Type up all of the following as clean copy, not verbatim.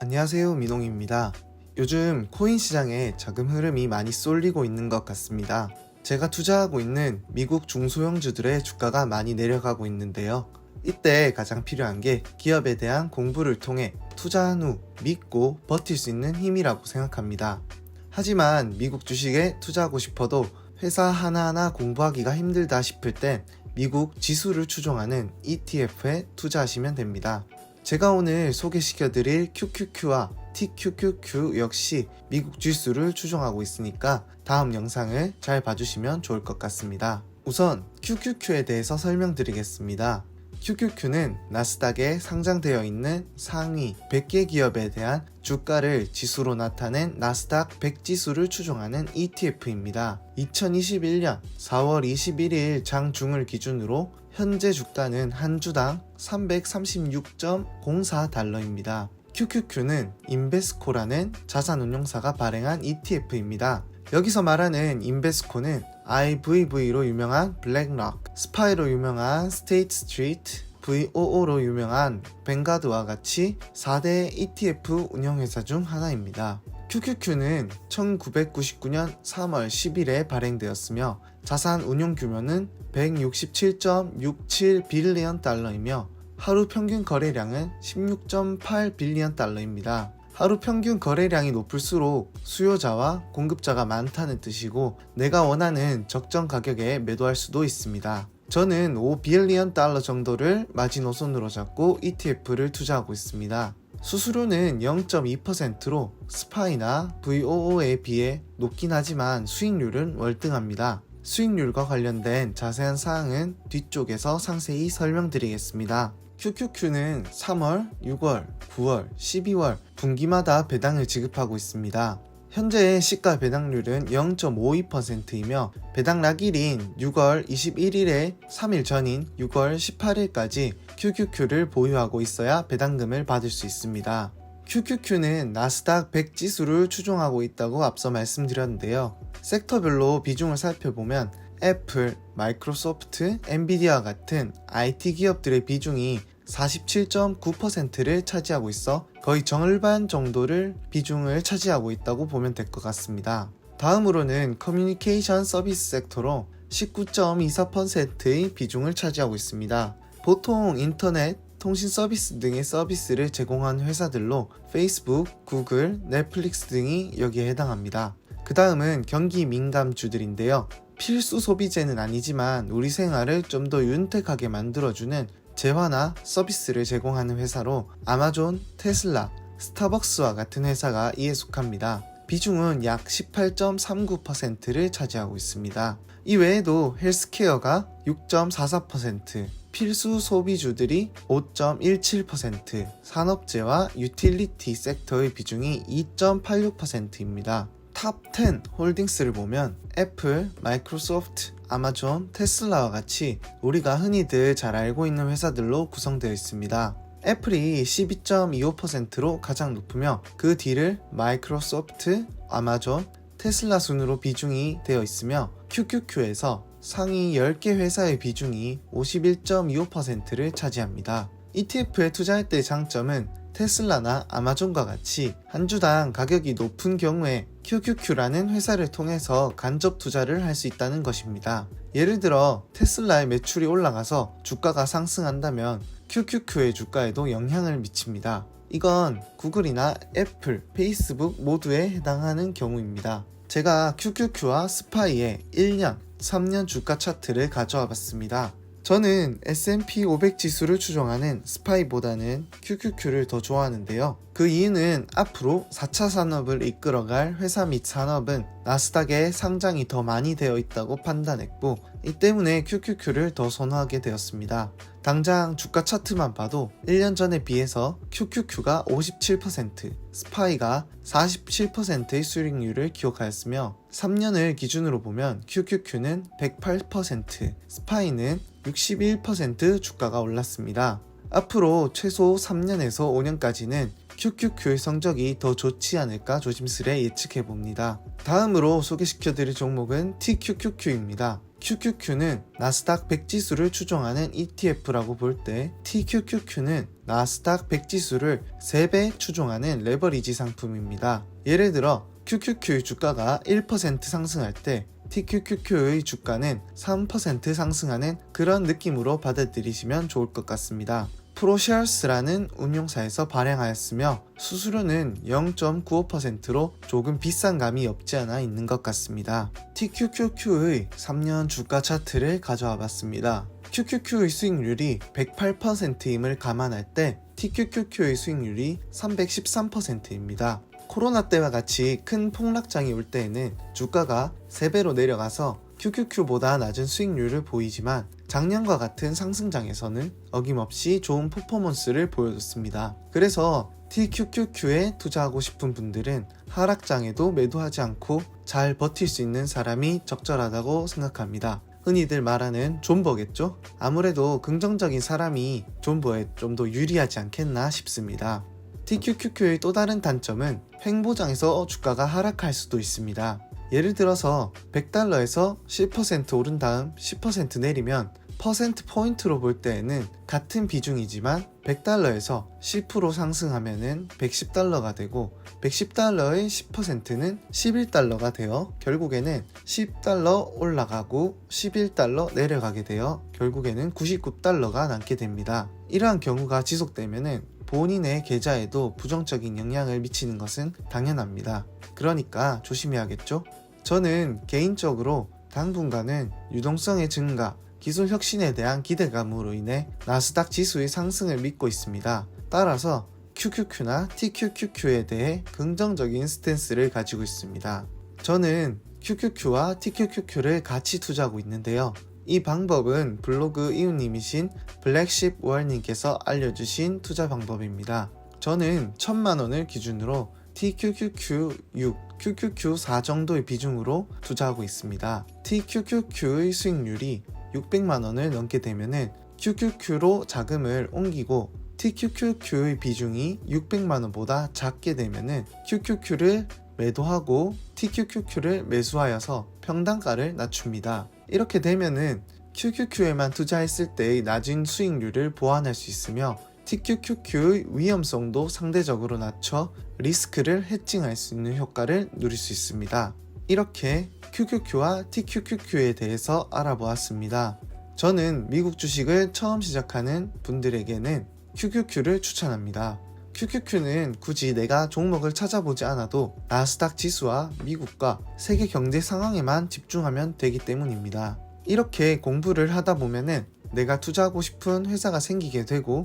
안녕하세요, 민홍입니다. 요즘 코인 시장에 자금 흐름이 많이 쏠리고 있는 것 같습니다. 제가 투자하고 있는 미국 중소형주들의 주가가 많이 내려가고 있는데요. 이때 가장 필요한 게 기업에 대한 공부를 통해 투자한 후 믿고 버틸 수 있는 힘이라고 생각합니다. 하지만 미국 주식에 투자하고 싶어도 회사 하나하나 공부하기가 힘들다 싶을 땐 미국 지수를 추종하는 ETF에 투자하시면 됩니다. 제가 오늘 소개시켜드릴 QQQ와 TQQQ 역시 미국 지수를 추종하고 있으니까 다음 영상을 잘 봐주시면 좋을 것 같습니다. 우선 QQQ에 대해서 설명드리겠습니다. QQQ는 나스닥에 상장되어 있는 상위 100개 기업에 대한 주가를 지수로 나타낸 나스닥 100 지수를 추종하는 ETF입니다. 2021년 4월 21일 장중을 기준으로 현재 주가는 한 주당 336.04달러입니다. QQQ는 인베스코라는 자산운용사가 발행한 ETF입니다. 여기서 말하는 인베스코는 IVV로 유명한 블랙록, 스파이로 유명한 스테이트 스트리트, VOO로 유명한 뱅가드와 같이 4대 ETF 운영회사 중 하나입니다. QQQ는 1999년 3월 10일에 발행되었으며 자산 운용 규모는 167.67 빌리언 달러이며 하루 평균 거래량은 16.8 빌리언 달러입니다. 하루 평균 거래량이 높을수록 수요자와 공급자가 많다는 뜻이고 내가 원하는 적정 가격에 매도할 수도 있습니다. 저는 5 빌리언 달러 정도를 마지노선으로 잡고 ETF를 투자하고 있습니다. 수수료는 0.2%로 스파이나 VOO에 비해 높긴 하지만 수익률은 월등합니다. 수익률과 관련된 자세한 사항은 뒤쪽에서 상세히 설명드리겠습니다. QQQ는 3월, 6월, 9월, 12월 분기마다 배당을 지급하고 있습니다. 현재 시가 배당률은 0.52%이며 배당 낙일인 6월 21일에 3일 전인 6월 18일까지 QQQ를 보유하고 있어야 배당금을 받을 수 있습니다. QQQ는 나스닥 100 지수를 추종하고 있다고 앞서 말씀드렸는데요. 섹터별로 비중을 살펴보면 애플, 마이크로소프트, 엔비디아 같은 IT 기업들의 비중이 47.9%를 차지하고 있어 거의 절반 정도를 비중을 차지하고 있다고 보면 될 것 같습니다. 다음으로는 커뮤니케이션 서비스 섹터로 19.24%의 비중을 차지하고 있습니다. 보통 인터넷, 통신 서비스 등의 서비스를 제공하는 회사들로 페이스북, 구글, 넷플릭스 등이 여기에 해당합니다. 그 다음은 경기 민감주들인데요. 필수 소비재는 아니지만 우리 생활을 좀 더 윤택하게 만들어주는 재화나 서비스를 제공하는 회사로 아마존, 테슬라, 스타벅스와 같은 회사가 이에 속합니다. 비중은 약 18.39%를 차지하고 있습니다. 이 외에도 헬스케어가 6.44%, 필수 소비주들이 5.17%, 산업재와 유틸리티 섹터의 비중이 2.86%입니다. 탑 10 홀딩스를 보면 애플, 마이크로소프트, 아마존, 테슬라와 같이 우리가 흔히들 잘 알고 있는 회사들로 구성되어 있습니다. 애플이 12.25%로 가장 높으며 그 뒤를 마이크로소프트, 아마존, 테슬라 순으로 비중이 되어 있으며 QQQ에서 상위 10개 회사의 비중이 51.25%를 차지합니다. ETF에 투자할 때의 장점은 테슬라나 아마존과 같이 한 주당 가격이 높은 경우에 QQQ라는 회사를 통해서 간접 투자를 할 수 있다는 것입니다. 예를 들어 테슬라의 매출이 올라가서 주가가 상승한다면 QQQ의 주가에도 영향을 미칩니다. 이건 구글이나 애플, 페이스북 모두에 해당하는 경우입니다. 제가 QQQ와 스파이의 1년, 3년 주가 차트를 가져와 봤습니다. 저는 S&P 500 지수를 추종하는 스파이보다는 QQQ를 더 좋아하는데요. 그 이유는 앞으로 4차 산업을 이끌어갈 회사 및 산업은 나스닥에 상장이 더 많이 되어 있다고 판단했고 이 때문에 QQQ를 더 선호하게 되었습니다. 당장 주가 차트만 봐도 1년 전에 비해서 QQQ가 57%, 스파이가 47%의 수익률을 기록하였으며 3년을 기준으로 보면 QQQ는 108%, 스파이는 61% 주가가 올랐습니다. 앞으로 최소 3년에서 5년까지는 QQQ의 성적이 더 좋지 않을까 조심스레 예측해봅니다. 다음으로 소개시켜드릴 종목은 TQQQ입니다. QQQ는 나스닥 100 지수를 추종하는 ETF라고 볼 때 TQQQ는 나스닥 100 지수를 3배 추종하는 레버리지 상품입니다. 예를 들어 QQQ의 주가가 1% 상승할 때 TQQQ의 주가는 3% 상승하는 그런 느낌으로 받아들이시면 좋을 것 같습니다. 프로쉐어스라는 운용사에서 발행하였으며 수수료는 0.95%로 조금 비싼 감이 없지 않아 있는 것 같습니다. TQQQ의 3년 주가 차트를 가져와 봤습니다. QQQ의 수익률이 108%임을 감안할 때 TQQQ의 수익률이 313%입니다. 코로나 때와 같이 큰 폭락장이 올 때에는 주가가 3배로 내려가서 QQQ보다 낮은 수익률을 보이지만 작년과 같은 상승장에서는 어김없이 좋은 퍼포먼스를 보여줬습니다. 그래서 TQQQ에 투자하고 싶은 분들은 하락장에도 매도하지 않고 잘 버틸 수 있는 사람이 적절하다고 생각합니다. 흔히들 말하는 존버겠죠? 아무래도 긍정적인 사람이 존버에 좀 더 유리하지 않겠나 싶습니다. TQQQ의 또 다른 단점은 횡보장에서 주가가 하락할 수도 있습니다. 예를 들어서 100달러에서 10% 오른 다음 10% 내리면 퍼센트 포인트로 볼 때에는 같은 비중이지만 100달러에서 10% 상승하면은 110달러가 되고 110달러의 10%는 11달러가 되어 결국에는 10달러 올라가고 11달러 내려가게 되어 결국에는 99달러가 남게 됩니다. 이러한 경우가 지속되면은 본인의 계좌에도 부정적인 영향을 미치는 것은 당연합니다. 그러니까 조심해야겠죠? 저는 개인적으로 당분간은 유동성의 증가, 기술 혁신에 대한 기대감으로 인해 나스닥 지수의 상승을 믿고 있습니다. 따라서 QQQ나 TQQQ에 대해 긍정적인 스탠스를 가지고 있습니다. 저는 QQQ와 TQQQ를 같이 투자하고 있는데요. 이 방법은 블로그 이웃님이신 블랙십 월님께서 알려주신 투자 방법입니다. 저는 1000만원을 기준으로 TQQQ6, QQQ4 정도의 비중으로 투자하고 있습니다. TQQQ의 수익률이 600만원을 넘게 되면은 QQQ로 자금을 옮기고 TQQQ의 비중이 600만원보다 작게 되면은 QQQ를 매도하고 TQQQ를 매수하여서 평단가를 낮춥니다. 이렇게 되면은 QQQ에만 투자했을 때의 낮은 수익률을 보완할 수 있으며 TQQQ의 위험성도 상대적으로 낮춰 리스크를 해칭할 수 있는 효과를 누릴 수 있습니다. 이렇게 QQQ와 TQQQ에 대해서 알아보았습니다. 저는 미국 주식을 처음 시작하는 분들에게는 QQQ를 추천합니다. QQQ는 굳이 내가 종목을 찾아보지 않아도 나스닥 지수와 미국과 세계 경제 상황에만 집중하면 되기 때문입니다. 이렇게 공부를 하다 보면은 내가 투자하고 싶은 회사가 생기게 되고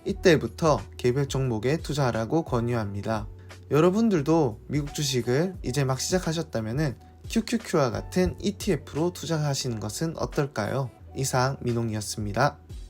이때부터 개별 종목에 투자하라고 권유합니다. 여러분들도 미국 주식을 이제 막 시작하셨다면은 QQQ와 같은 ETF로 투자하시는 것은 어떨까요? 이상 민홍이었습니다.